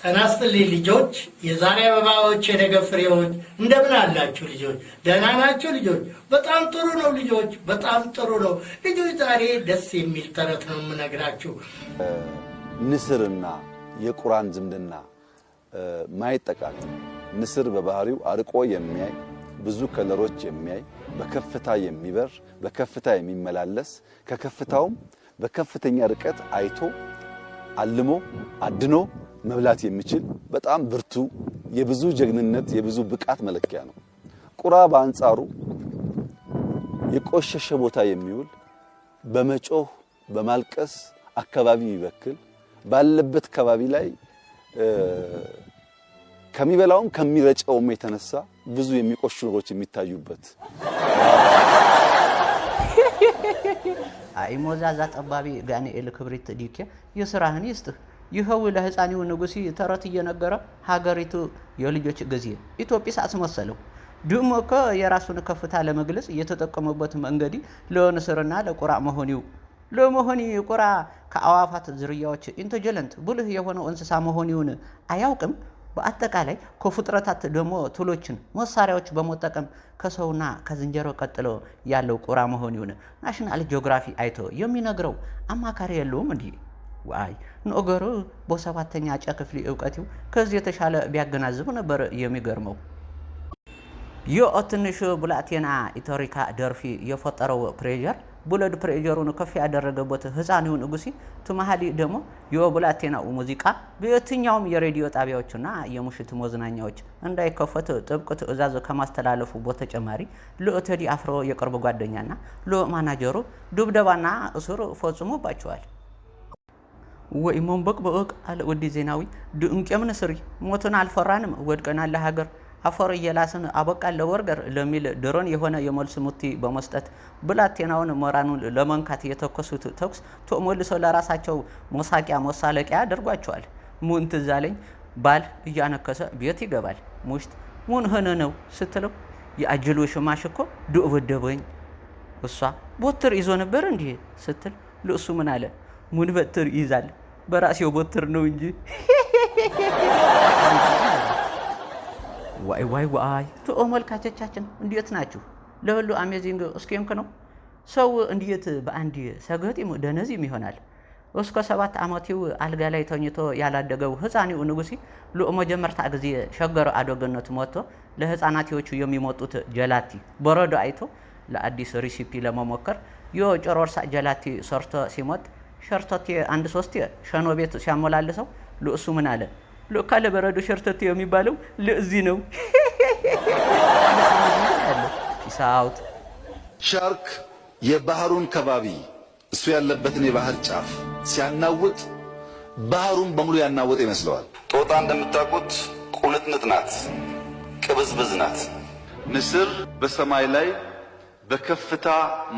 ተናስተልኝ ልጆች የዛሬ አበባዎች የነገ ፍሬዎች እንደምን አላችሁ ልጆች? ደህና ናችሁ ልጆች? በጣም ጥሩ ነው ልጆች፣ በጣም ጥሩ ነው ልጆች። ዛሬ ደስ የሚል ተረት ነው የምነግራችሁ። ንስርና የቁራን ዝምድና ማየት ጠቃሚ ነው። ንስር በባህሪው አርቆ የሚያይ ብዙ ከለሮች የሚያይ በከፍታ የሚበር በከፍታ የሚመላለስ ከከፍታውም በከፍተኛ ርቀት አይቶ አልሞ አድኖ መብላት የሚችል በጣም ብርቱ የብዙ ጀግንነት የብዙ ብቃት መለኪያ ነው። ቁራ በአንጻሩ የቆሸሸ ቦታ የሚውል በመጮህ በማልቀስ አካባቢ ይበክል ባለበት አካባቢ ላይ ከሚበላውም ከሚረጨውም የተነሳ ብዙ የሚቆሹ ነገሮች የሚታዩበት አይ ሞዛዛ ጠባቢ ጋኔኤል ክብሪት ዲኬ የስራህን ይስጥህ ይኸው ለህፃኒው ንጉሲ ተረት እየነገረ ሀገሪቱ የልጆች ጊዜ ኢትዮጵያ አስመሰለው ድሞ የራሱን ከፍታ ለመግለጽ እየተጠቀመበት መንገዲ ለንስርና ለቁራ መሆኒው ለመሆኒ ቁራ ከአዋፋት ዝርያዎች ኢንተጀለንት ብልህ የሆነው እንስሳ መሆኒውን አያውቅም። በአጠቃላይ ከፍጥረታት ደግሞ ቱሎችን መሳሪያዎች በመጠቀም ከሰውና ከዝንጀሮ ቀጥሎ ያለው ቁራ መሆኒውን ናሽናል ጂኦግራፊ አይቶ የሚነግረው አማካሪ የለውም እንዴ? ዋይ ነገሩ በሰባተኛ ጨክፍሊ ዕውቀቱ ከዚህ የተሻለ ቢያገናዝብ ነበር የሚገርመው። የኦትንሽ ብላቴና ኢቶሪካ ደርፊ የፈጠረው ፕሬዠር ብለድ ፕሬዠሩን ከፍ ያደረገበት ህፃኒው ንጉሲ ተማሃሊ ደግሞ የብላቴናው ሙዚቃ በየትኛውም የሬዲዮ ጣቢያዎችና የሙሽት መዝናኛዎች እንዳይከፈት ጥብቅ ትዕዛዝ ከማስተላለፉ በተጨማሪ ለቴዲ አፍሮ የቅርብ ጓደኛና ለማናጀሩ ድብደባና እስር ፈጽሞባቸዋል። ወይ መንበቅ በእቅ አለ ወዲ ዜናዊ ድንቄም ንስሪ ሞትን አልፈራንም ወድቀናል ለሀገር አፈር የላስን አበቃል ለወርገር ለሚል ድሮን የሆነ የመልስ ሙቲ በመስጠት ብላቴናውን ሞራኑን ለመንካት የተከሱት ተኩስ ተሞልሶ ለራሳቸው መሳቂያ መሳለቂያ አድርጓቸዋል። ሙን ትዛለኝ ባል እያነከሰ ቤት ይገባል። ሙሽት ሙን ሆነ ነው ስትለው የአጅሉ ሽማሽኮ ድብደበኝ እሷ ቦትር ይዞ ነበር እንዴ ስትል ለሱ ምን አለ ሙን በትር ይዛል በራሴው ቦትር ነው እንጂ ዋይ ዋይ ዋይ ተመልካቾቻችን እንዴት ናችሁ? ለሁሉ አሜዚንግ ስኬምክ ነው። ሰው እንዴት በአንድ ሰገጤም ደነዚም ይሆናል? እስከ 7 ዓመቱ አልጋ ላይ ተኝቶ ያላደገው ህፃኒው ንጉሲ ለመጀመርታ ጊዜ ሸገር አደገነት ሞቶ ለህፃናቲዎቹ የሚሞጡት ጀላቲ በረዶ አይቶ ለአዲስ ሪሲፒ ለመሞከር የጨሮርሳ ጀላቲ ሰርቶ ሲሞት ሸርተቴ አንድ 3 ሸኖ ቤት ሲያሞላልሰው ለሱ ምን አለ ለካለ በረዶ ሸርተቴ የሚባለው ለዚህ ነው። ፒሳውት ሻርክ የባህሩን ከባቢ እሱ ያለበትን የባህር ጫፍ ሲያናውጥ ባህሩን በሙሉ ያናውጥ ይመስለዋል። ጦጣ እንደምታውቁት ቁንጥንጥ ናት፣ ቅብዝብዝ ናት። ንስር በሰማይ ላይ በከፍታ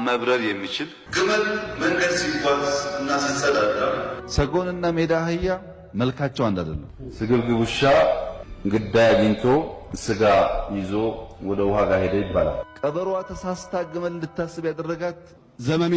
መብረር የሚችል ግመል መንገድ ሲጓዝ እና ሲጸዳዳ ሰጎንና ሜዳ አህያ መልካቸው አንድ አይደለም። ስግብግብ ውሻ ግዳይ አግኝቶ ስጋ ይዞ ወደ ውሃ ጋር ሄደ ይባላል። ቀበሮዋ ተሳስታ ግመል እንድታስብ ያደረጋት ዘመሜ